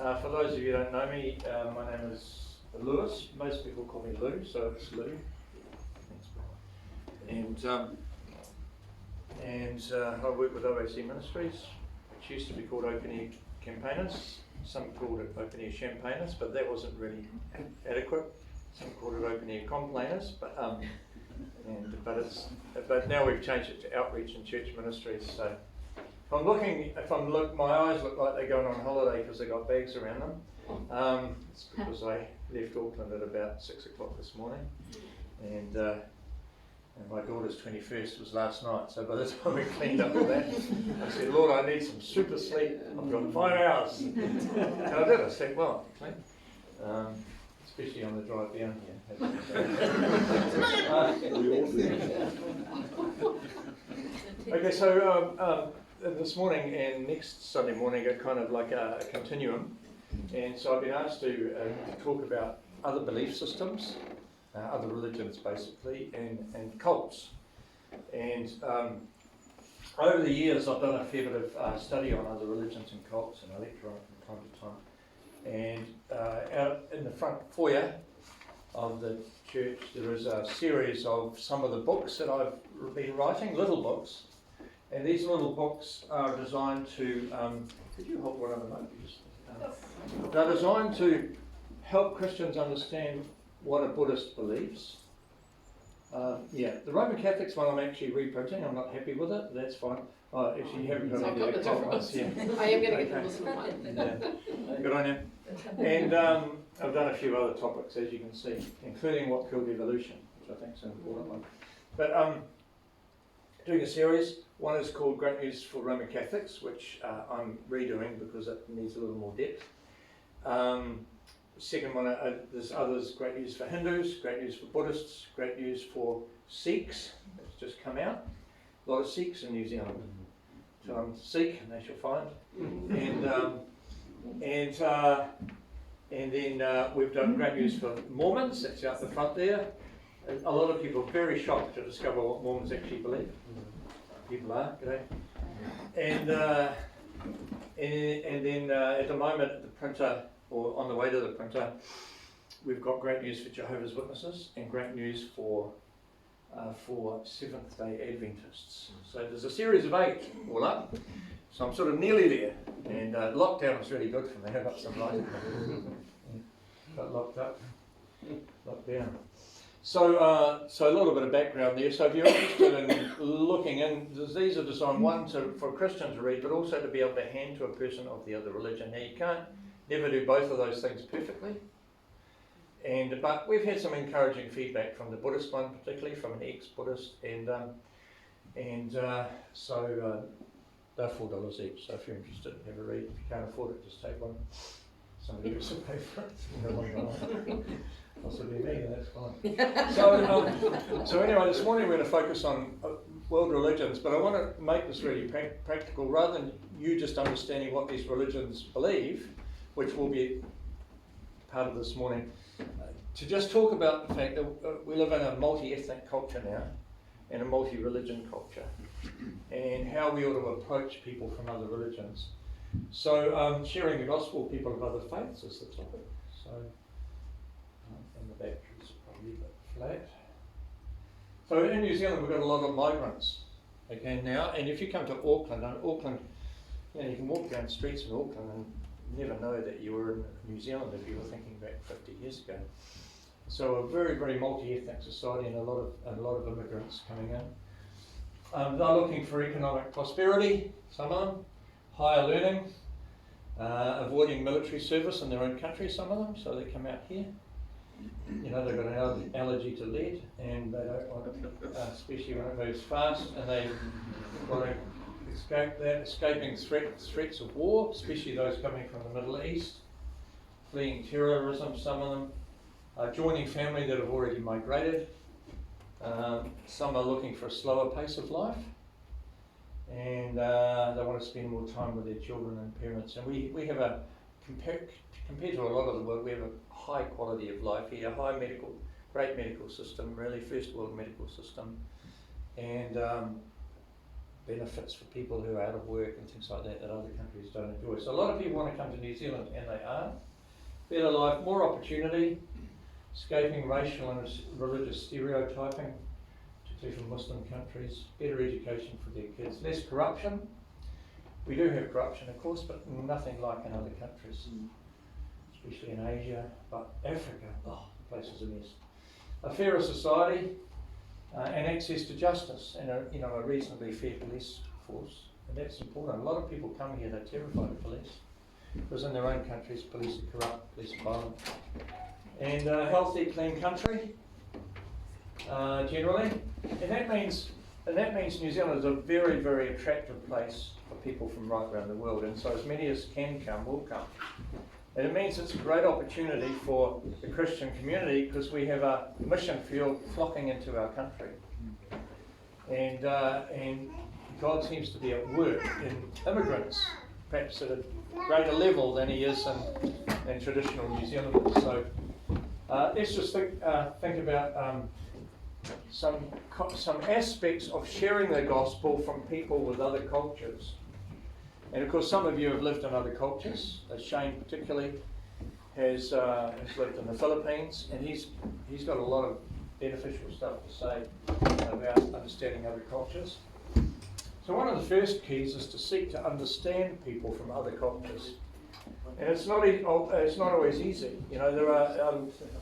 For those of you who don't know me, my name is Lewis. Most people call me Lou, so it's Lou. And I work with OAC Ministries, which used to be called Open Air Campaigners. Some called it Open Air Champagners, but that wasn't really adequate. Some called it Open Air Complainers, but now we've changed it to Outreach and Church Ministries. So my eyes look like they're going on holiday because they got bags around them. It's because I left Auckland at about 6 o'clock this morning, and my daughter's 21st was last night. So by the time we cleaned up all that, I said, Lord, I need some super sleep. I've got 5 hours, and I did. I slept well, actually. Especially on the drive down here. Okay, so this morning and next Sunday morning are kind of like a continuum, and so I've been asked to talk about other belief systems, other religions basically, and cults. And over the years I've done a fair bit of study on other religions and cults, and I lecture on it from time to time. And out in the front foyer of the church there is a series of some of the books that I've been writing, little books. And these little books are designed to, could you hold one of them up? They're designed to help Christians understand what a Buddhist believes. The Roman Catholics one I'm actually reprinting. I'm not happy with it. That's fine. Actually, you haven't got any different ones here. I am going to get the Muslim one. Yeah. Good on you. And I've done a few other topics, as you can see, including what killed evolution, which I think is an important one. But doing a series. One is called Great News for Roman Catholics, which I'm redoing because it needs a little more depth. Second one, there's others, Great News for Hindus, Great News for Buddhists, Great News for Sikhs, that's just come out. A lot of Sikhs in New Zealand. So I'm Sikh, and they shall find. And then we've done Great News for Mormons, that's out the front there. A lot of people are very shocked to discover what Mormons actually believe. People are, g'day. And then at the moment at the printer, or on the way to the printer, we've got Great News for Jehovah's Witnesses and Great News for Seventh-day Adventists. So there's a series of 8 all up. So I'm sort of nearly there. And lockdown was really good for me. I got some light. Got locked down. So a little bit of background there. So if you're interested in looking in, these are designed for a Christian to read, but also to be able to hand to a person of the other religion. Now you can't never do both of those things perfectly. But we've had some encouraging feedback from the Buddhist one, particularly from an ex-Buddhist, so they're $4 each. So if you're interested, have a read. If you can't afford it, just take one. Somebody else will pay for it. Possibly me, and that's fine. So anyway, this morning we're going to focus on world religions, but I want to make this really practical, rather than you just understanding what these religions believe, which will be part of this morning, to just talk about the fact that we live in a multi-ethnic culture now, and a multi-religion culture, and how we ought to approach people from other religions. So sharing the gospel with people of other faiths is the topic. So. And the batteries are probably a bit flat. So in New Zealand we've got a lot of migrants again now, and if you come to Auckland, you can walk down the streets in Auckland and never know that you were in New Zealand if you were thinking back 50 years ago. So a very, very multi-ethnic society, and a lot of immigrants coming in. They're looking for economic prosperity, some of them, higher learning, avoiding military service in their own country, some of them, so they come out here. They've got an allergy to lead, and they don't want it, especially when it moves fast, and they want to escape that, escaping threats of war, especially those coming from the Middle East, fleeing terrorism, some of them, joining family that have already migrated. Some are looking for a slower pace of life, and they want to spend more time with their children and parents. And we have compared to a lot of the world, we have a high quality of life here, great medical system, really first world medical system, and benefits for people who are out of work and things like that other countries don't enjoy. So a lot of people want to come to New Zealand, and they are. Better life, more opportunity, escaping racial and religious stereotyping, particularly from Muslim countries, better education for their kids, less corruption. We do have corruption, of course, but nothing like in other countries, especially in Asia, but Africa, the place is a mess. A fairer society, and access to justice, and a reasonably fair police force, and that's important. A lot of people come here, they're terrified of police, because in their own countries, police are corrupt, police are violent. And a healthy, clean country, generally, and that means New Zealand is a very, very attractive place for people from right around the world, and so as many as can come will come. And it means it's a great opportunity for the Christian community because we have a mission field flocking into our country. And God seems to be at work in immigrants, perhaps at a greater level than he is in traditional New Zealanders. So let's just think about some aspects of sharing the gospel from people with other cultures. And of course, some of you have lived in other cultures. Shane particularly has lived in the Philippines, and he's got a lot of beneficial stuff to say about understanding other cultures. So one of the first keys is to seek to understand people from other cultures, and it's not always easy. You know, there are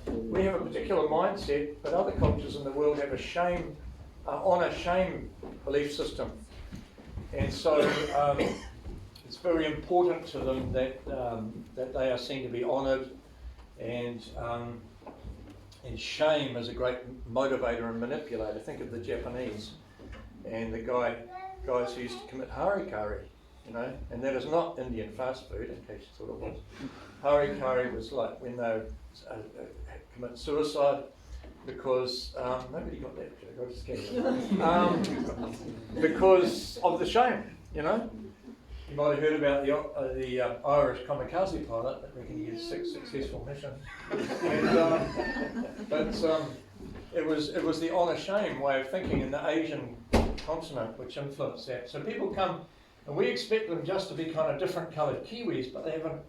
we have a particular mindset, but other cultures in the world have a honor-shame belief system, and so. It's very important to them that they are seen to be honoured, and shame is a great motivator and manipulator. Think of the Japanese and the guys who used to commit harikari, you know, and that is not Indian fast food, in case you thought it was. Harikari was like when they commit suicide because nobody got that. I got scared. Because of the shame, you know. You might have heard about the Irish kamikaze pilot that reckon he had 6 successful missions. But it was the honour-shame way of thinking in the Asian continent which influenced that. So people come, and we expect them just to be kind of different coloured Kiwis, but they have a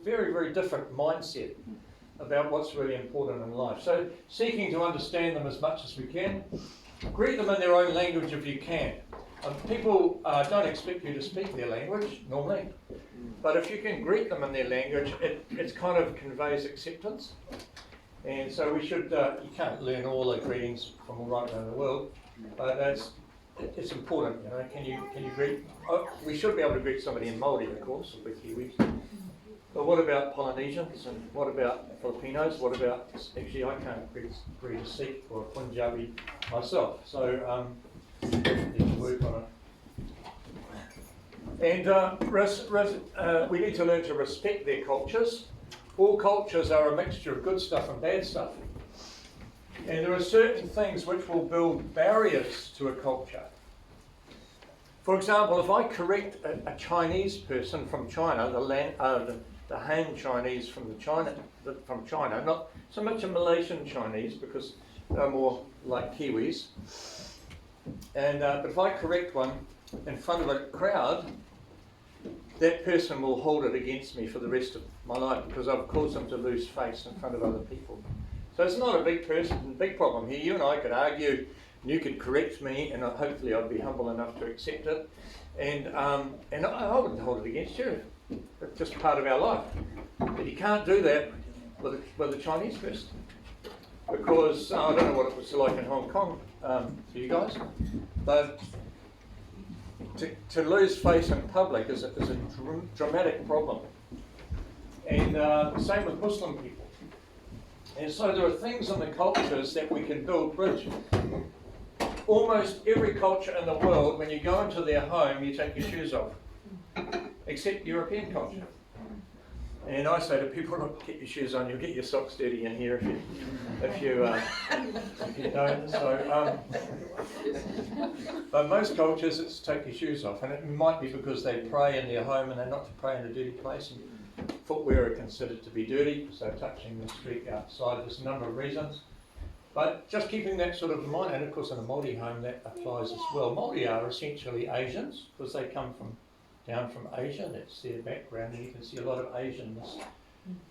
very, very different mindset about what's really important in life. So seeking to understand them as much as we can, greet them in their own language if you can. People don't expect you to speak their language normally, but if you can greet them in their language, it kind of conveys acceptance. And so we should, you can't learn all the greetings from right around the world, but it's important, you know. Can you greet? We should be able to greet somebody in Māori, of course, or Kiwis. But what about Polynesians, and what about Filipinos? What about, actually I can't greet a Sikh or a Punjabi myself, so need to work on it. And we need to learn to respect their cultures. All cultures are a mixture of good stuff and bad stuff. And there are certain things which will build barriers to a culture. For example, if I correct a Chinese person from China, the Han Chinese from China, not so much a Malaysian Chinese because they're more like Kiwis. And but if I correct one in front of a crowd, that person will hold it against me for the rest of my life because I've caused them to lose face in front of other people. So it's not a big problem here. You and I could argue, and you could correct me, and hopefully I'd be humble enough to accept it. And I wouldn't hold it against you. It's just part of our life. But you can't do that with a Chinese person. Because I don't know what it was like in Hong Kong for you guys, but to lose face in public is a dramatic problem. And same with Muslim people. And so there are things in the cultures that we can build bridge. Almost every culture in the world, when you go into their home, you take your shoes off, except European culture. And I say to people, look, get your shoes on, you'll get your socks dirty in here if you don't. So, but most cultures, it's take your shoes off, and it might be because they pray in their home and they're not to pray in a dirty place. And footwear are considered to be dirty, so touching the street outside. There's a number of reasons. But just keeping that sort of in mind, and of course in a Māori home that applies as well. Māori are essentially Asians because they come down from Asia, that's their background, and you can see a lot of Asianness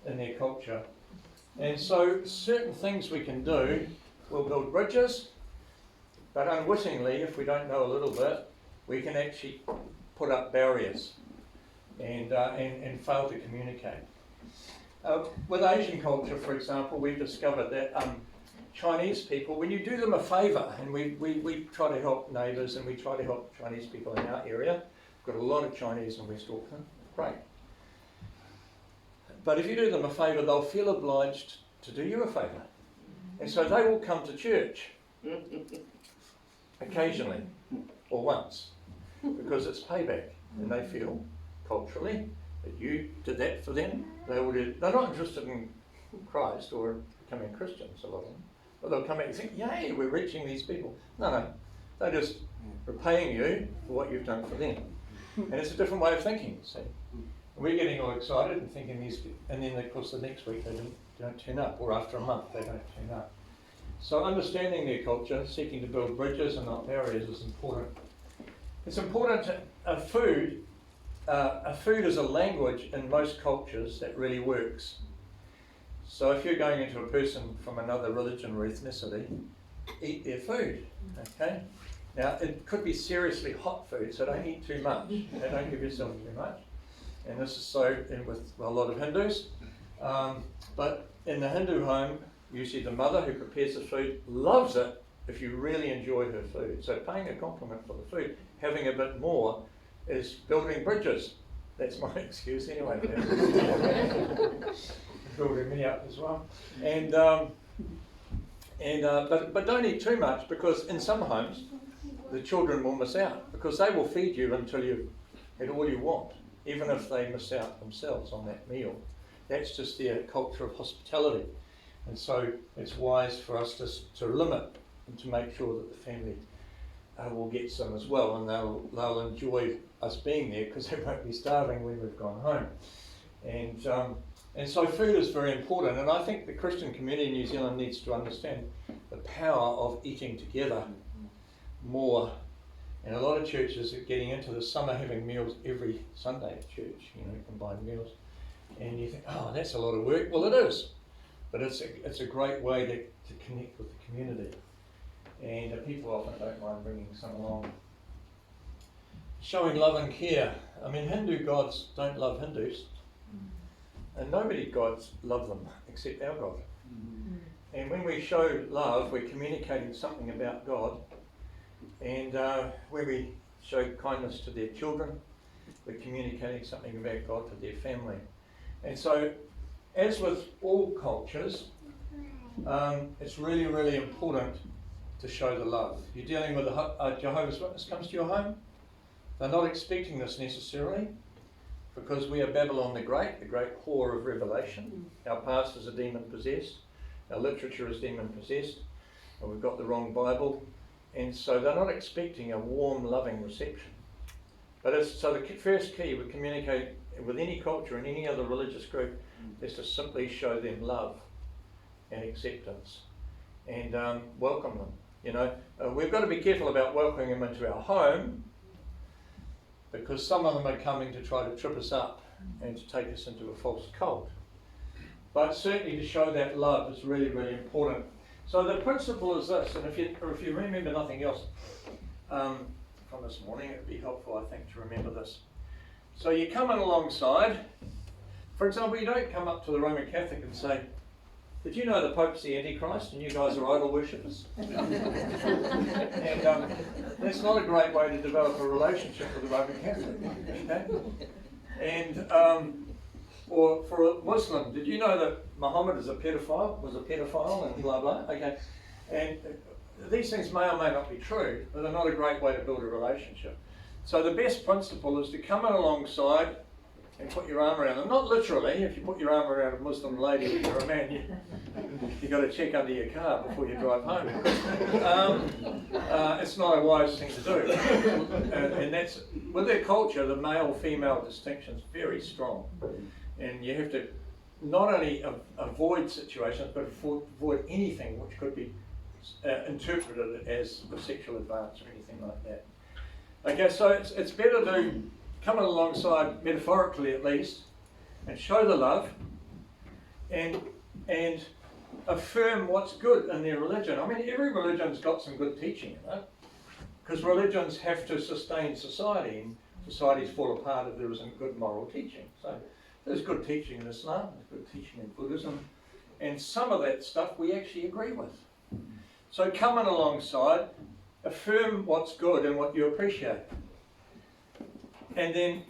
in their culture. And so certain things we can do, we'll build bridges, but unwittingly, if we don't know a little bit, we can actually put up barriers and fail to communicate. With Asian culture, for example, we've discovered that Chinese people, when you do them a favour, and we try to help neighbours and we try to help Chinese people in our area, we've got a lot of Chinese in West Auckland, great. But if you do them a favour, they'll feel obliged to do you a favour. And so they will come to church occasionally or once because it's payback, and they feel culturally that you did that for them. They're not interested in Christ or becoming Christians, a lot of them, but they'll come back and think, yay, we're reaching these people. No, they're just repaying you for what you've done for them. And it's a different way of thinking, see. We're getting all excited and thinking these, and then of course the next week they don't turn up, or after a month they don't turn up. So understanding their culture, seeking to build bridges and not barriers is important. It's important to food is a language in most cultures that really works. So if you're going into a person from another religion or ethnicity, eat their food, okay? Now it could be seriously hot food, so don't eat too much, okay? Don't give yourself too much. And this is so with a lot of Hindus. But in the Hindu home, usually the mother who prepares the food loves it if you really enjoy her food. So paying a compliment for the food, having a bit more, is building bridges. That's my excuse anyway. Building me up as well. But don't eat too much, because in some homes the children will miss out, because they will feed you until you've had all you want, even if they miss out themselves on that meal. That's just their culture of hospitality. And so it's wise for us to limit and to make sure that the family will get some as well, and they'll enjoy us being there because they won't be starving when we've gone home. And so food is very important, and I think the Christian community in New Zealand needs to understand the power of eating together more. And a lot of churches are getting into this. Some are having meals every Sunday at church, combined meals. And you think, oh, that's a lot of work. Well, it is. But it's a great way to connect with the community. And people often don't mind bringing some along. Showing love and care. I mean, Hindu gods don't love Hindus. And nobody gods love them except our God. And when we show love, we're communicating something about God. And when we show kindness to their children, we're communicating something about God to their family. And so, as with all cultures, it's really, really important to show the love. You're dealing with a Jehovah's Witness comes to your home. They're not expecting this necessarily, because we are Babylon the great whore of Revelation. Our pastors are demon-possessed. Our literature is demon-possessed. And we've got the wrong Bible. And so they're not expecting a warm, loving reception. But so the first key we communicate with any culture and any other religious group is to simply show them love and acceptance and welcome them. We've got to be careful about welcoming them into our home, because some of them are coming to try to trip us up and to take us into a false cult. But certainly to show that love is really, really important. So the principle is this, and if you remember nothing else from this morning, it would be helpful, I think, to remember this. So you come in alongside. For example, you don't come up to the Roman Catholic and say, did you know the Pope's the Antichrist and you guys are idol worshippers? And that's not a great way to develop a relationship with a Roman Catholic. Okay? And or for a Muslim, did you know that Muhammad was a pedophile and blah blah? Okay. And these things may or may not be true, but they're not a great way to build a relationship. So the best principle is to come in alongside and put your arm around them. Not literally. If you put your arm around a Muslim lady and you're a man, you've got to check under your car before you drive home. It's not a wise thing to do. And that's, with their culture, the male-female distinction is very strong. And you have to not only avoid situations, but avoid anything which could be interpreted it as a sexual advance or anything like that. Okay, so it's better to come alongside, metaphorically at least, and show the love and affirm what's good in their religion. I mean, every religion's got some good teaching in it, because religions have to sustain society, and societies fall apart if there isn't good moral teaching. So there's good teaching in Islam, there's good teaching in Buddhism, and some of that stuff we actually agree with. So coming alongside, affirm what's good and what you appreciate, and then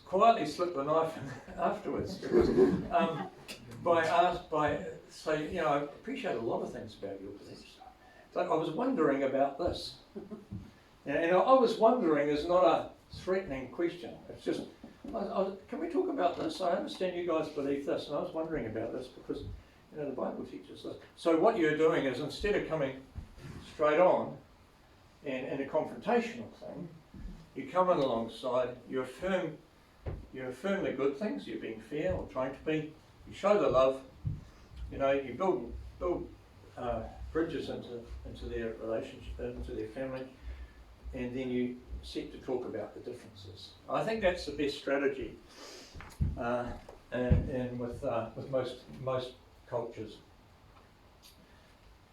quietly slip the knife in afterwards. Because, by say, you know, I appreciate a lot of things about your beliefs. It's like, I was wondering about this. And I was wondering is not a threatening question. It's just, can we talk about this? I understand you guys believe this, and I was wondering about this because, you know, the Bible teaches this. So what you're doing is, instead of coming straight on and in a confrontational thing, you come in alongside, you affirm the good things, you're being fair or trying to be, you show the love, you know, you build bridges into their relationship, into their family, and then you seek to talk about the differences. I think that's the best strategy, and with most cultures.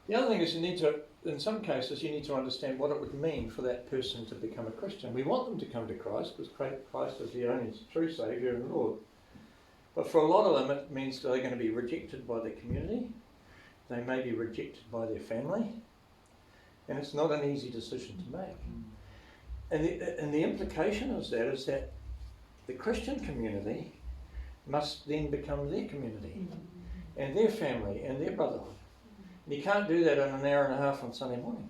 The other thing is, you need to, in some cases, you need to understand what it would mean for that person to become a Christian. We want them to come to Christ because Christ is the only true Saviour and Lord. But for a lot of them, it means they're going to be rejected by their community. They may be rejected by their family, and it's not an easy decision to make. And the implication is that the Christian community must then become their community and their family and their brotherhood. And you can't do that in an hour and a half on Sunday morning.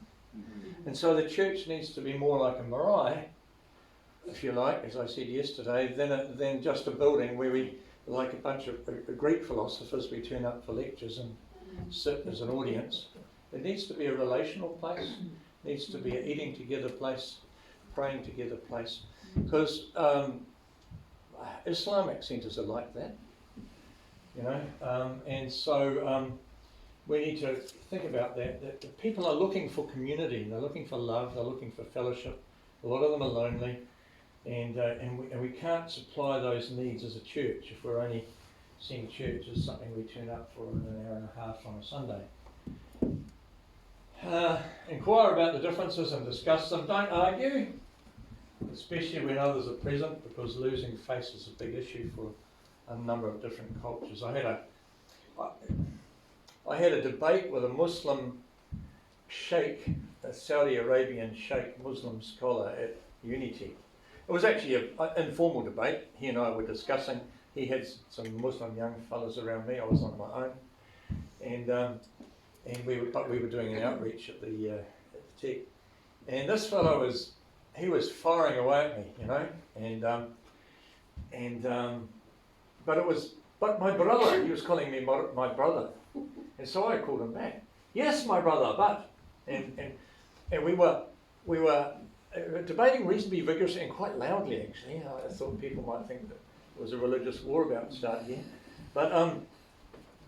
And so the church needs to be more like a marae, if you like, as I said yesterday, than just a building where we, like a bunch of Greek philosophers, we turn up for lectures and sit as an audience. It needs to be a relational place, it needs to be an eating together place, praying together place, because Islamic centres are like that, you know, and so we need to think about that the people are looking for community, they're looking for love, they're looking for fellowship. A lot of them are lonely, and we can't supply those needs as a church if we're only seeing church as something we turn up for in an hour and a half on a Sunday. Inquire about the differences and discuss them. Don't argue, especially when others are present, because losing face is a big issue for a number of different cultures. I had a debate with a Muslim sheikh, a Saudi Arabian sheikh, Muslim scholar at Unity. It was actually an informal debate. He and I were discussing. He had some Muslim young fellas around me. I was on my own, and we were doing an outreach at the tech. And this fellow was firing away at me, you know, but my brother. He was calling me my brother, and so I called him back. Yes, my brother, but and we were debating reasonably vigorously and quite loudly, actually. I thought people might think that there was a religious war about to start here. But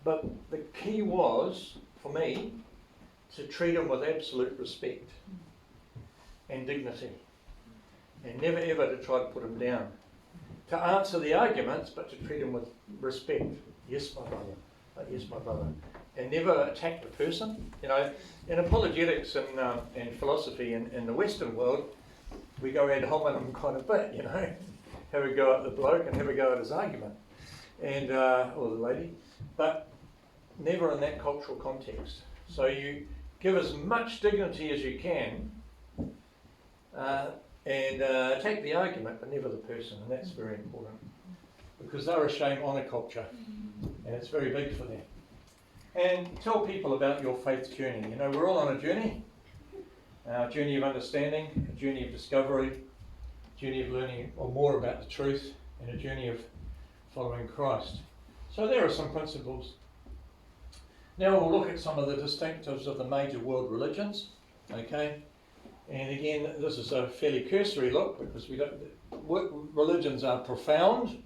the key was, for me, to treat him with absolute respect and dignity, and never ever to try to put him down. To answer the arguments, but to treat him with respect. Yes, my brother. Yes, my brother. And never attack the person. You know, in apologetics and philosophy in the Western world, we go ad hominem quite a bit, you know. Have a go at the bloke and have a go at his argument, and or the lady, but never in that cultural context. So you give as much dignity as you can, and take the argument, but never the person, and that's very important, because they're a shame-honour culture, and it's very big for them. And tell people about your faith journey. You know, we're all on a journey of understanding, a journey of discovery, a journey of learning more about the truth, and a journey of following Christ. So there are some principles. Now we'll look at some of the distinctives of the major world religions, okay? And again, this is a fairly cursory look, because religions are profound.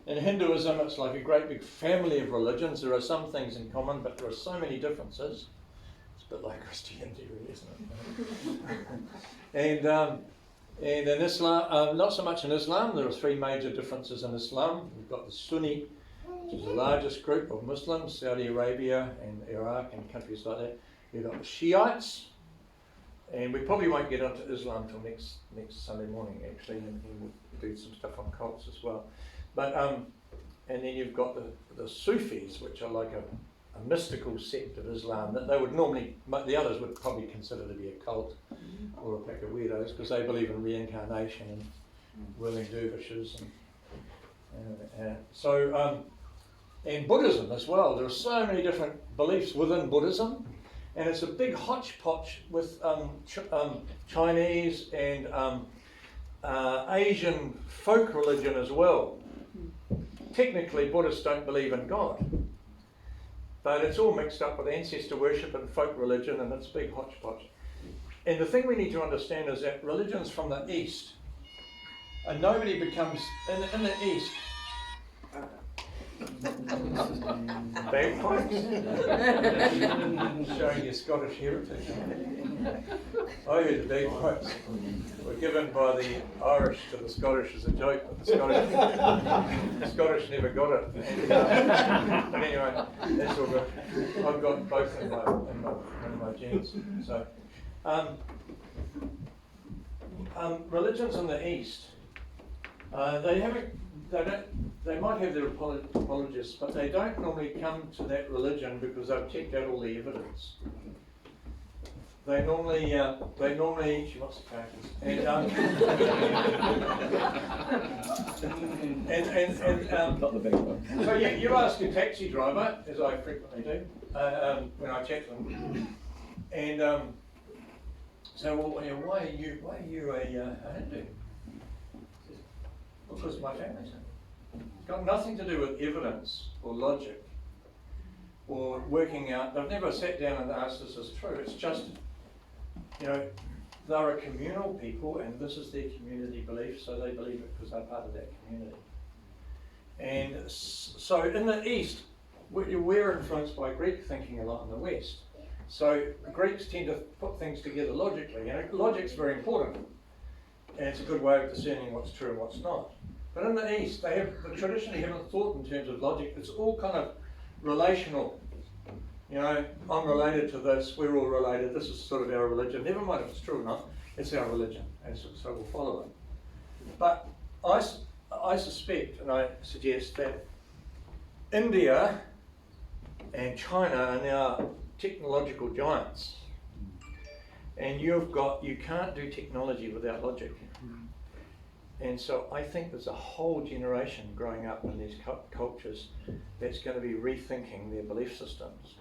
In Hinduism, it's like a great big family of religions. There are some things in common, but there are so many differences. It's a bit like Christianity, really, isn't it? And in Islam, not so much in Islam. There are three major differences in Islam. We've got the Sunni, which is the largest group of Muslims, Saudi Arabia and Iraq and countries like that. You've got the Shiites, and we probably won't get into Islam till next Sunday morning, actually, and we'll do some stuff on cults as well. But and then you've got the Sufis, which are like a mystical sect of Islam that they would normally, the others would probably consider to be a cult or a pack of weirdos, because they believe in reincarnation and whirling dervishes and Buddhism as well. There are so many different beliefs within Buddhism, and it's a big hodgepodge with Chinese and Asian folk religion as well. Technically, Buddhists don't believe in God, but it's all mixed up with ancestor worship and folk religion, and it's a big hodgepodge. And the thing we need to understand is that religions from the East, and nobody becomes, in the East, bagpipes? Showing your Scottish heritage. I heard the bagpipes were given by the Irish to the Scottish as a joke, but the Scottish never got it. But anyway, that's all good. I've got both in my genes. So, religions in the East, they might have their apologists, but they don't normally come to that religion because they've checked out all the evidence. They normally, she wants the characters, so you ask a taxi driver, as I frequently do, when I chat to them, and so, well, why are you a Hindu? Because my family's Hindu. It's got nothing to do with evidence or logic or working out. They've never sat down and asked this is true. It's just, they're a communal people and this is their community belief, so they believe it because they're part of that community. And so in the East, we're influenced by Greek thinking a lot in the West. So Greeks tend to put things together logically, and logic's very important. And it's a good way of discerning what's true and what's not. But in the East, they traditionally haven't thought in terms of logic. It's all kind of relational. I'm related to this, we're all related, this is sort of our religion. Never mind if it's true or not, it's our religion, and so we'll follow it. But I suspect, and I suggest that India and China are now technological giants. And you can't do technology without logic. And so I think there's a whole generation growing up in these cultures that's going to be rethinking their belief systems,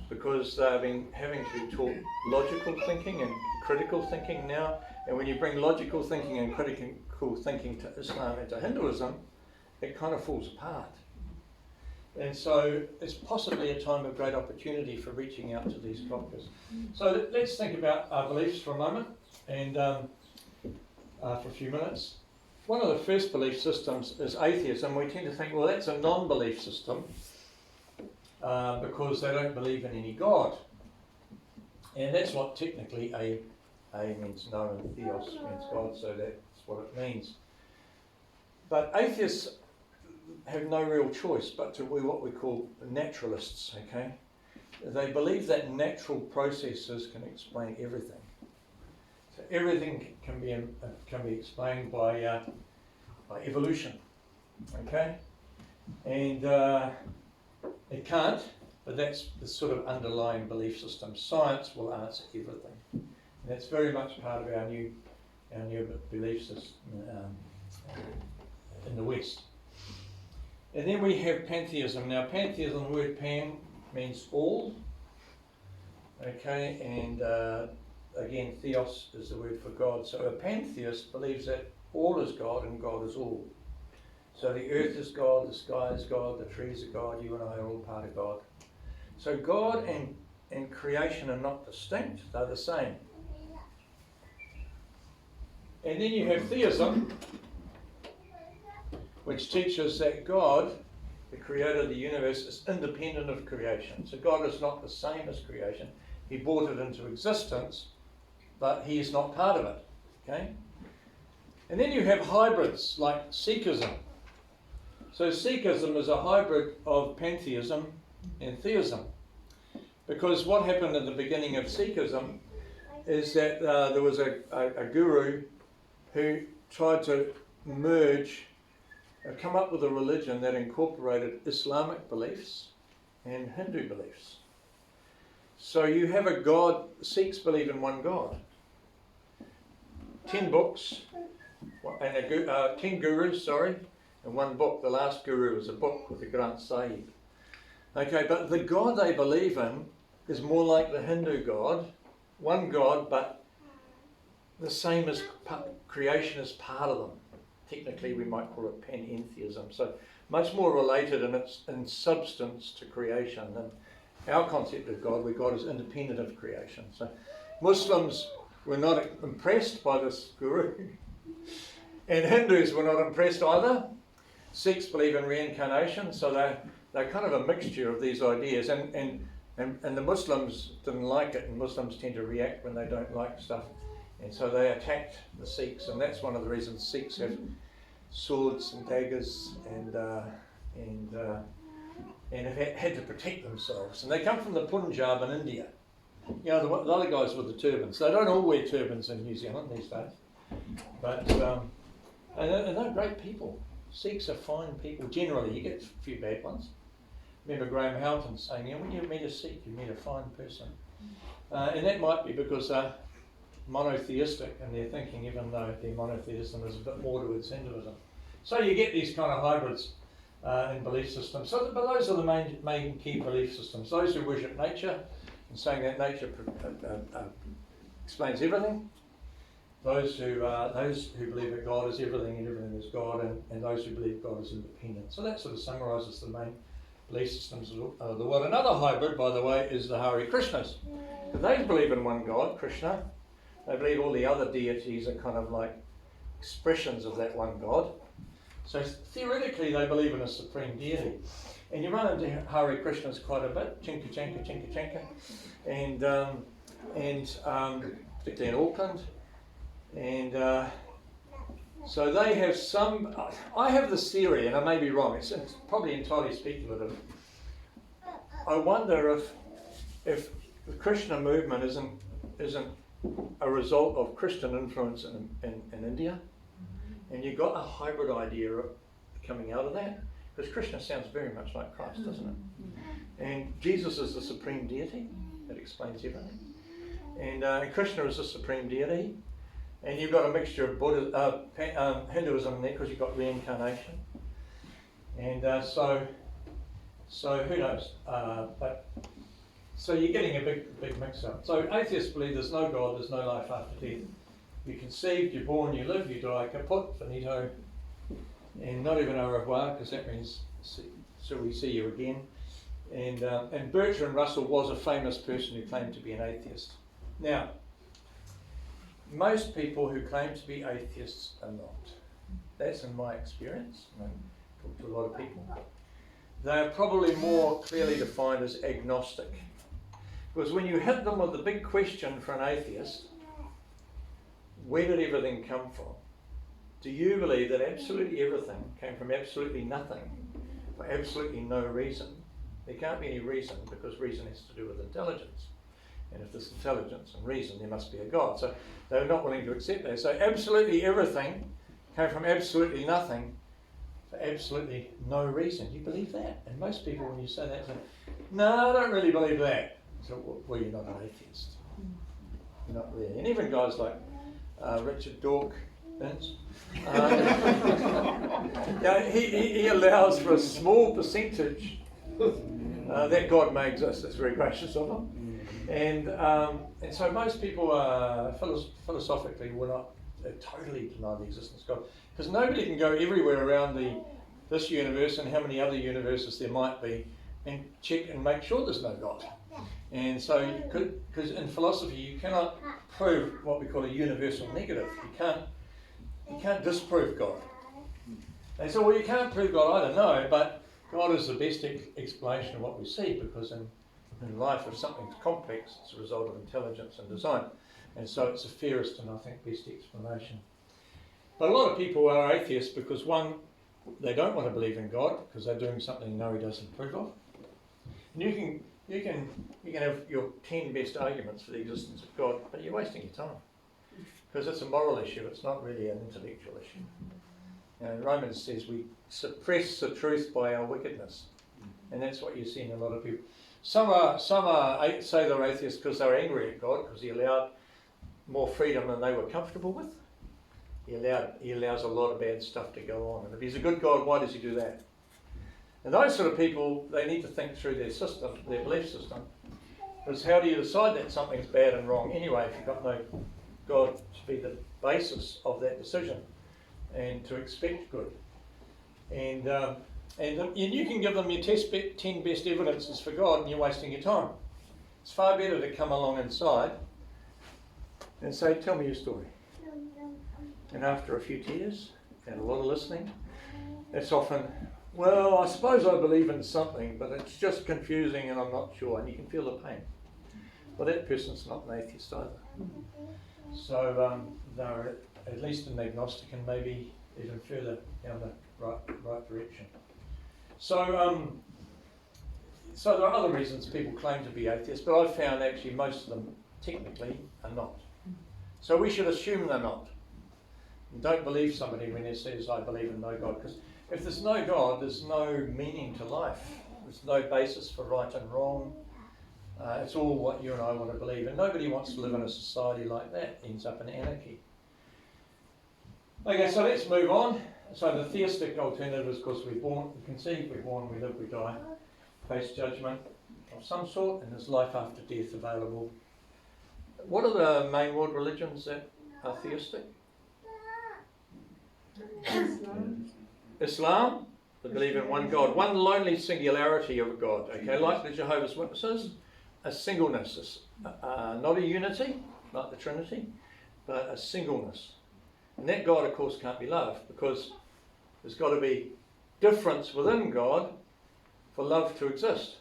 because they've been having to be taught logical thinking and critical thinking now. And when you bring logical thinking and critical thinking to Islam and to Hinduism, it kind of falls apart. And so it's possibly a time of great opportunity for reaching out to these cultures. So let's think about our beliefs for a moment, and for a few minutes. One of the first belief systems is atheism. We tend to think, well, that's a non-belief system because they don't believe in any God. And that's what technically A means no and theos means God, so that's what it means. But atheists have no real choice but to be what we call naturalists, okay? They believe that natural processes can explain everything. So everything can be explained by evolution, okay? And it can't, but that's the sort of underlying belief system. Science will answer everything. And that's very much part of our new belief system in the West. And then we have pantheism. Now, pantheism, the word pan means all, okay, and again, theos is the word for God. So a pantheist believes that all is God and God is all. So the earth is God, the sky is God, the trees are God, you and I are all part of God. So God and creation are not distinct, they're the same. And then you have theism, which teaches that God, the creator of the universe, is independent of creation. So God is not the same as creation. He brought it into existence, but he is not part of it. Okay? And then you have hybrids like Sikhism. So Sikhism is a hybrid of Pantheism and Theism. Because what happened in the beginning of Sikhism is that there was a guru who tried to come up with a religion that incorporated Islamic beliefs and Hindu beliefs. So you have a God, Sikhs believe in one God. 10 books, and 10 gurus, and one book. The last guru was a book with the Granth Sahib. Okay, but the God they believe in is more like the Hindu God, one God, but the same as creation is part of them. Technically, we might call it pantheism. So much more related in substance to creation than our concept of God, where God is independent of creation. So Muslims were not impressed by this guru, and Hindus were not impressed either. Sikhs believe in reincarnation, so they're kind of a mixture of these ideas, and the Muslims didn't like it, and Muslims tend to react when they don't like stuff, and so they attacked the Sikhs, and that's one of the reasons Sikhs have swords and daggers and have had to protect themselves. And they come from the Punjab in India. You know, the other guys with the turbans. They don't all wear turbans in New Zealand these days, but and they're great people. Sikhs are fine people generally. You get a few bad ones. Remember Graham Houghton saying, "Yeah, when you meet a Sikh, you meet a fine person," and that might be because they're monotheistic and they're thinking, even though their monotheism is a bit more towards Hinduism. So you get these kind of hybrids in belief systems. So, but those are the main key belief systems. Those who worship nature and saying that nature explains everything. Those who believe that God is everything and everything is God, and those who believe God is independent. So that sort of summarises the main belief systems of the world. Another hybrid, by the way, is the Hare Krishnas. They believe in one God, Krishna. They believe all the other deities are kind of like expressions of that one God. So theoretically, they believe in a supreme deity. And you run into Hare Krishnas quite a bit, chinka chanka, chinka chanka, and particularly in Auckland. And so they have some. I have this theory, and I may be wrong. It's probably entirely speculative. I wonder if the Krishna movement isn't a result of Christian influence in India, and you've got a hybrid idea coming out of that, because Krishna sounds very much like Christ, doesn't it? And Jesus is the supreme deity that explains everything, and Krishna is the supreme deity, and you've got a mixture of Hinduism in there because you've got reincarnation, and so who knows? So you're getting a big mix-up. So atheists believe there's no God, there's no life after death. You're conceived, you're born, you live, you die, kaput, finito, and not even au revoir, because that means so we see you again. And Bertrand Russell was a famous person who claimed to be an atheist. Now, most people who claim to be atheists are not. That's in my experience. I talk to a lot of people. They are probably more clearly defined as agnostic. Because when you hit them with the big question for an atheist, where did everything come from? Do you believe that absolutely everything came from absolutely nothing for absolutely no reason? There can't be any reason, because reason has to do with intelligence. And if there's intelligence and reason, there must be a God. So they're not willing to accept that. So absolutely everything came from absolutely nothing for absolutely no reason. Do you believe that? And most people, when you say that, say, no, I don't really believe that. So, well, you're not an atheist. You're not really. And even guys like Richard Dawkins, he allows for a small percentage that God may exist. That's very gracious of him. And so most people philosophically will not totally deny the existence of God, because nobody can go everywhere around this universe and how many other universes there might be and check and make sure there's no God. And so, because in philosophy you cannot prove what we call a universal negative. You can't disprove God. They say, well, you can't prove God either. No, but God is the best explanation of what we see, because in in life, if something's complex, it's a result of intelligence and design. And so it's the fairest and I think best explanation. But a lot of people are atheists because one, they don't want to believe in God because they're doing something they know He doesn't approve of. And you can have your 10 best arguments for the existence of God, but you're wasting your time because it's a moral issue. It's not really an intellectual issue. Romans says we suppress the truth by our wickedness, and that's what you see in a lot of people. Some say they're atheists because they're angry at God because He allowed more freedom than they were comfortable with. He allows a lot of bad stuff to go on, and if He's a good God, why does He do that? And those sort of people, they need to think through their system, their belief system. Because how do you decide that something's bad and wrong anyway if you've got no God to be the basis of that decision and to expect good? And you can give them your 10 best evidences for God and you're wasting your time. It's far better to come along inside and say, tell me your story. And after a few tears and a lot of listening, it's often, well, I suppose I believe in something, but it's just confusing and I'm not sure, and you can feel the pain. Well, that person's not an atheist either. So they're at least an agnostic and maybe even further down the right direction. So there are other reasons people claim to be atheists, but I've found actually most of them technically are not. So we should assume they're not. Don't believe somebody when he says, I believe in no God, because if there's no God, there's no meaning to life. There's no basis for right and wrong. It's all what you and I want to believe. And nobody wants to live in a society like that. It ends up in anarchy. Okay, so let's move on. So the theistic alternative is, of course, we're born, we conceive, we're born, we live, we die, face judgment of some sort, and there's life after death available. What are the main world religions that are theistic? Islam, they believe in one God, one lonely singularity of a God, okay, like the Jehovah's Witnesses, a singleness, not a unity, like the Trinity, but a singleness. And that God, of course, can't be love, because there's got to be difference within God for love to exist.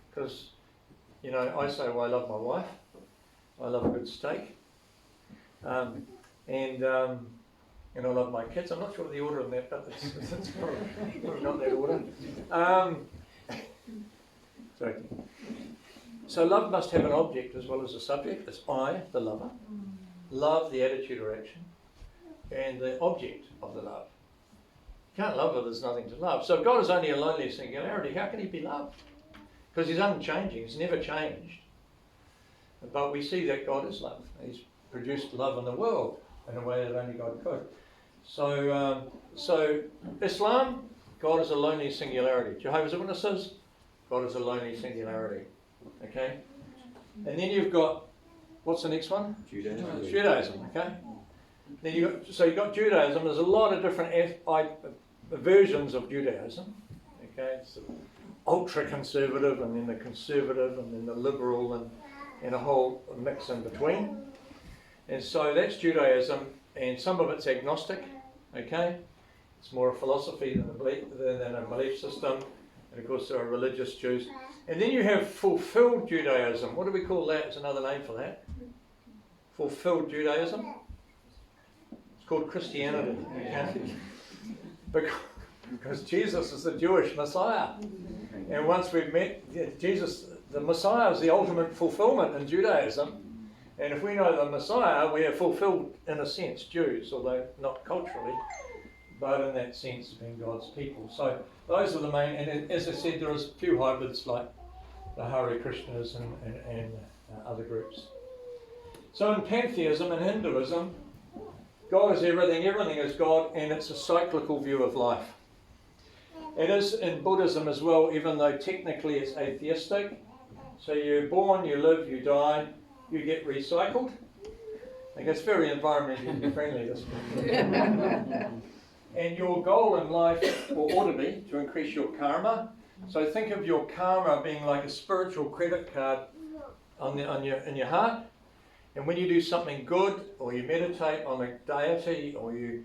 Because, you know, I say, well, I love my wife, I love a good steak, and I love my kids. I'm not sure the order of that, but it's probably not that order. Sorry. So love must have an object as well as a subject. It's I, the lover. Love, the attitude or action. And the object of the love. You can't love if there's nothing to love. So if God is only a lonely singularity, how can He be loved? Because He's unchanging. He's never changed. But we see that God is love. He's produced love in the world in a way that only God could. So Islam, God is a lonely singularity. Jehovah's Witnesses, God is a lonely singularity. Okay? And then you've got, what's the next one? Judaism, okay? Then you've got Judaism. There's a lot of different versions of Judaism. Okay? It's ultra-conservative, and then the conservative, and then the liberal, and a whole mix in between. And so that's Judaism, and some of it's agnostic, okay? It's more a philosophy than a belief system, and of course there are religious Jews. And then you have fulfilled Judaism. What do we call that? It's another name for that. Fulfilled Judaism. It's called Christianity, okay? Because Jesus is the Jewish Messiah. And once we've met Jesus, the Messiah is the ultimate fulfillment in Judaism. And if we know the Messiah, we are fulfilled, in a sense, Jews, although not culturally, but in that sense being God's people. So those are the main, and as I said, there is a few hybrids like the Hare Krishnas and other groups. So in Pantheism and Hinduism, God is everything, everything is God, and it's a cyclical view of life. It is in Buddhism as well, even though technically it's atheistic. So you're born, you live, you die, you get recycled. I think it's very environmentally friendly, this one. And your goal in life, or ought to be, to increase your karma. So think of your karma being like a spiritual credit card in your heart. And when you do something good, or you meditate on a deity, or you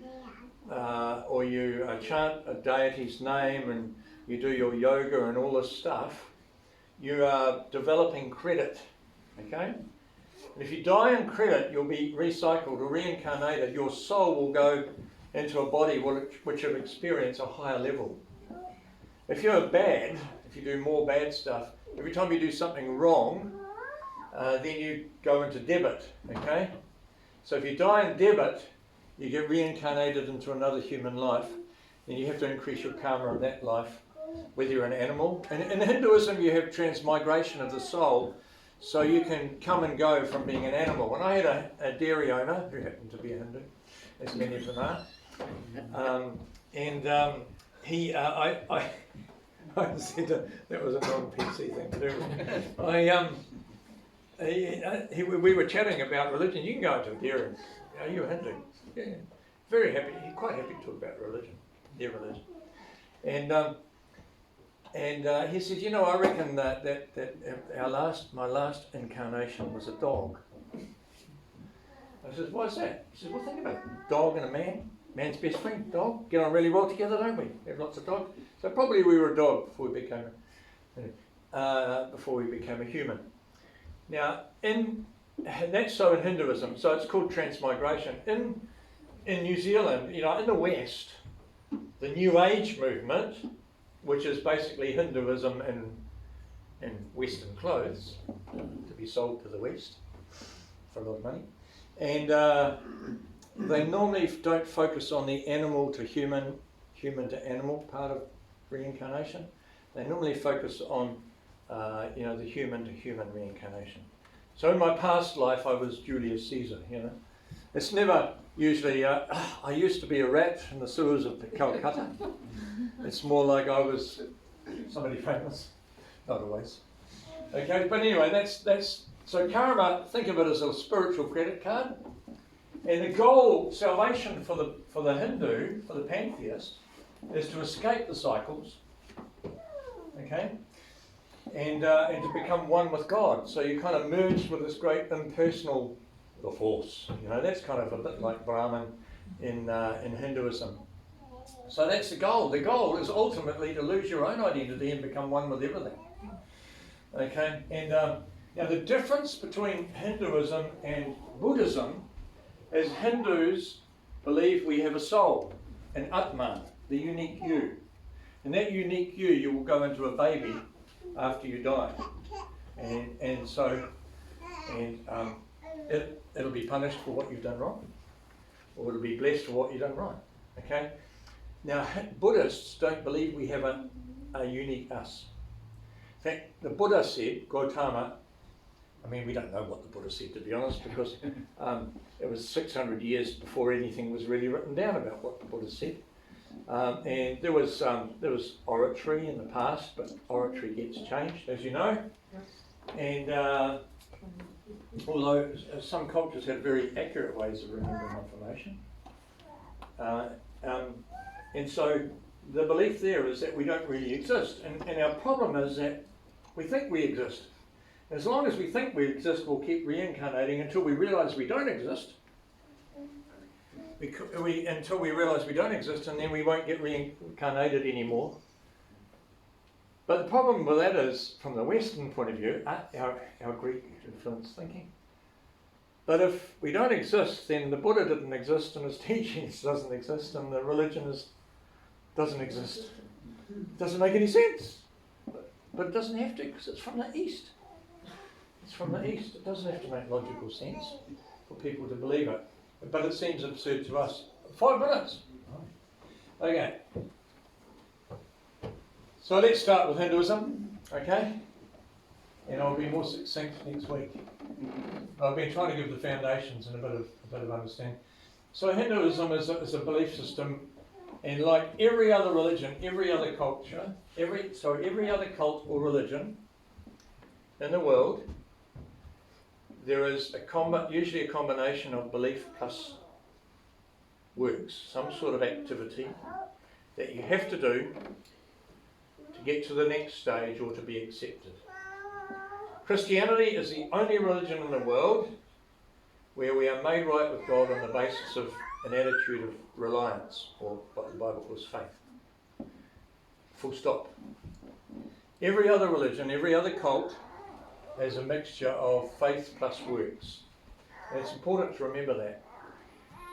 chant a deity's name, and you do your yoga and all this stuff, you are developing credit, okay? And if you die in credit, you'll be recycled or reincarnated. Your soul will go into a body which will experience a higher level. If you're bad, if you do more bad stuff, every time you do something wrong, then you go into debit, okay? So if you die in debit, you get reincarnated into another human life, and you have to increase your karma in that life, whether you're an animal. And in Hinduism, you have transmigration of the soul, so you can come and go from being an animal. When I had a dairy owner, who happened to be a Hindu, as many of them are, I said that was a non-PC thing to do. We were chatting about religion. You can go into a dairy. Are you a Hindu? Yeah. Very happy. He's quite happy to talk about religion, their religion. And he said, you know, I reckon that my last incarnation was a dog. I said, why is that? He said, well, think about it. Dog and a man. Man's best friend, dog. Get on really well together, don't we? We have lots of dogs. So probably we were a dog before we became a human. Now, and that's so in Hinduism. So it's called transmigration. In New Zealand, you know, in the West, the New Age movement, which is basically Hinduism in Western clothes, to be sold to the West for a lot of money, and they normally don't focus on the animal to human to animal part of reincarnation. They normally focus on the human to human reincarnation. So in my past life, I was Julius Caesar. You know, it's never usually. I used to be a rat in the sewers of Calcutta. It's more like I was somebody famous. Not always. Okay, but anyway, that's so karma. Think of it as a spiritual credit card. And the goal, salvation for the Hindu, for the pantheist, is to escape the cycles, okay, and to become one with God. So you kind of merge with this great impersonal, the force. You know, that's kind of a bit like Brahman in Hinduism. So that's the goal. The goal is ultimately to lose your own identity and become one with everything. Okay, and now the difference between Hinduism and Buddhism is Hindus believe we have a soul, an Atman, the unique you. And that unique you will go into a baby after you die. And it'll be punished for what you've done wrong, or it'll be blessed for what you've done right. Okay? Now, Buddhists don't believe we have a unique us. In fact, the Buddha said, Gautama, I mean, we don't know what the Buddha said, to be honest, because it was 600 years before anything was really written down about what the Buddha said. And there was oratory in the past, but oratory gets changed, as you know. And although some cultures had very accurate ways of remembering information. And so the belief there is that we don't really exist. And our problem is that we think we exist. As long as we think we exist, we'll keep reincarnating until we realise we don't exist. Until we realise we don't exist, and then we won't get reincarnated anymore. But the problem with that is, from the Western point of view, our Greek influenced thinking. But if we don't exist, then the Buddha didn't exist, and his teachings doesn't exist, and the religion doesn't exist. It doesn't make any sense. But it doesn't have to, because it's from the East. It's from the East. It doesn't have to make logical sense for people to believe it. But it seems absurd to us. 5 minutes. Okay. So let's start with Hinduism, okay? And I'll be more succinct next week. I've been trying to give the foundations and a bit of understanding. So Hinduism is a belief system, and like every other religion, every other culture, every other cult or religion in the world, there is usually a combination of belief plus works, some sort of activity that you have to do to get to the next stage or to be accepted. Christianity is the only religion in the world where we are made right with God on the basis of an attitude of reliance, or what the Bible calls faith. Full stop. Every other religion, every other cult has a mixture of faith plus works. And it's important to remember that.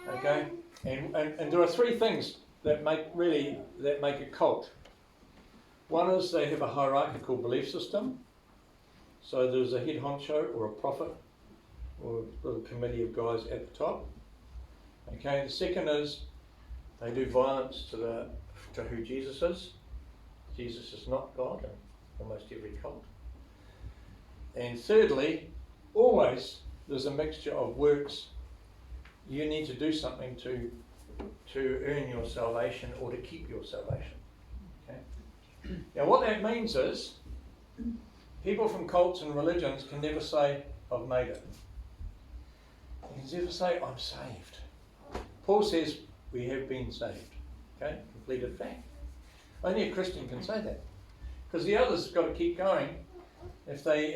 Okay? And there are three things that make a cult. One is they have a hierarchical belief system. So there's a head honcho or a prophet or a little committee of guys at the top. Okay, the second is they do violence to who Jesus is. Jesus is not God in almost every cult. And thirdly, always there's a mixture of works. You need to do something to earn your salvation or to keep your salvation. Okay? Now what that means is people from cults and religions can never say, I've made it. You can never say, I'm saved. Paul says, we have been saved. Okay? Completed fact. Only a Christian can say that. Because the others have got to keep going. If they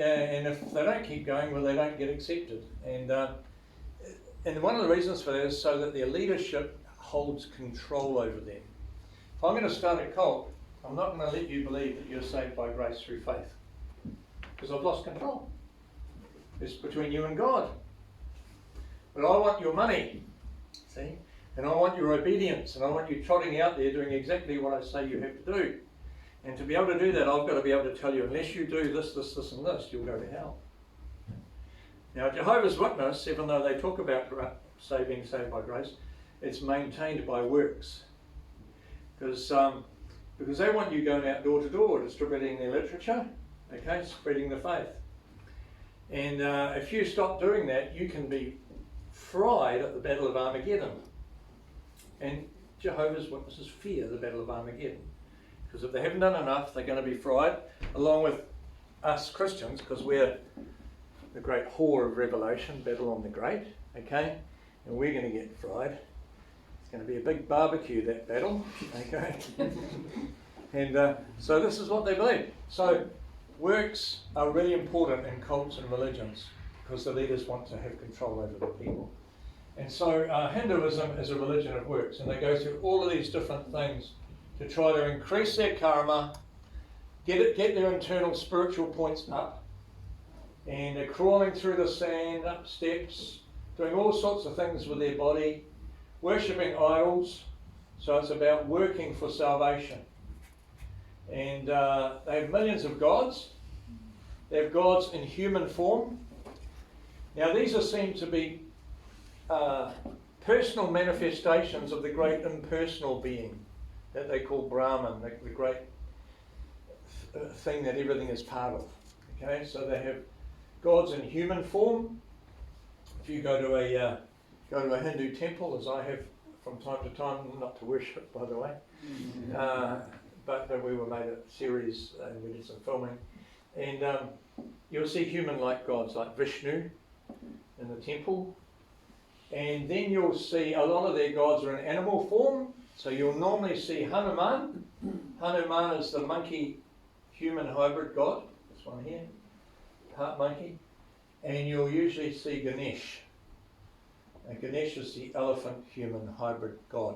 don't keep going, well, they don't get accepted. And one of the reasons for that is so that their leadership holds control over them. If I'm going to start a cult, I'm not going to let you believe that you're saved by grace through faith. Because I've lost control. It's between you and God. But I want your money, see? And I want your obedience, and I want you trotting out there doing exactly what I say you have to do. And to be able to do that, I've got to be able to tell you, unless you do this, this, this, and this, you'll go to hell. Now, Jehovah's Witness, even though they talk about being saved by grace, it's maintained by works. Because they want you going out door to door, distributing their literature, okay, spreading the faith. And if you stop doing that, you can be fried at the Battle of Armageddon. And Jehovah's Witnesses fear the Battle of Armageddon. Because if they haven't done enough, they're going to be fried, along with us Christians, because we're the great whore of Revelation, Babylon the Great, okay? And we're going to get fried. It's going to be a big barbecue, that battle, okay? And so this is what they believe. So works are really important in cults and religions, because the leaders want to have control over the people. And so Hinduism is a religion of works, and they go through all of these different things to try to increase their karma, get their internal spiritual points up, and they're crawling through the sand, up steps, doing all sorts of things with their body, worshipping idols. So it's about working for salvation. And they have millions of gods. They have gods in human form. Now these are seen to be personal manifestations of the great impersonal being that they call Brahman, the great thing that everything is part of. Okay, so they have gods in human form. If you go to a Hindu temple, as I have from time to time, not to worship, by the way, but we were made a series and we did some filming, and you'll see human-like gods like Vishnu in the temple, and then you'll see a lot of their gods are in animal form. So you'll normally see Hanuman. Hanuman is the monkey-human hybrid god. This one here, heart monkey. And you'll usually see Ganesh. And Ganesh is the elephant-human hybrid god.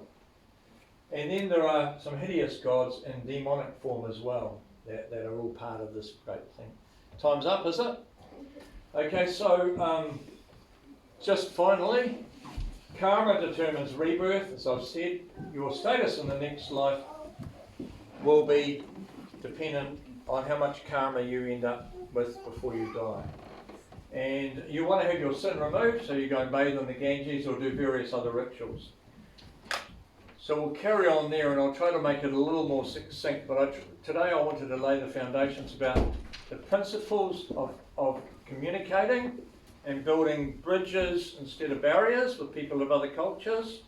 And then there are some hideous gods in demonic form as well that are all part of this great thing. Time's up, is it? Okay, so just finally, karma determines rebirth. As I've said, your status in the next life will be dependent on how much karma you end up with before you die. And you want to have your sin removed, so you go and bathe in the Ganges or do various other rituals. So we'll carry on there, and I'll try to make it a little more succinct, but today I wanted to lay the foundations about the principles of communicating and building bridges instead of barriers with people of other cultures.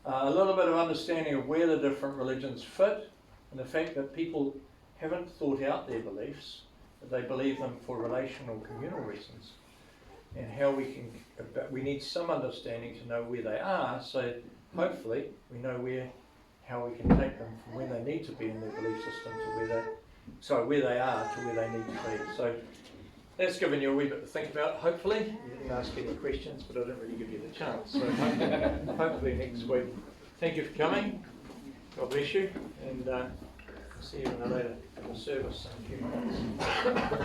A little bit of understanding of where the different religions fit, and the fact that people haven't thought out their beliefs, that they believe them for relational, communal reasons, and how we need some understanding to know where they are, so hopefully we know how we can take them from where they need to be in their belief system to where they are to where they need to be. So that's given you a wee bit to think about, hopefully. You didn't ask any questions, but I didn't really give you the chance. So hopefully next week. Thank you for coming. God bless you. And See you in a later service in a few minutes.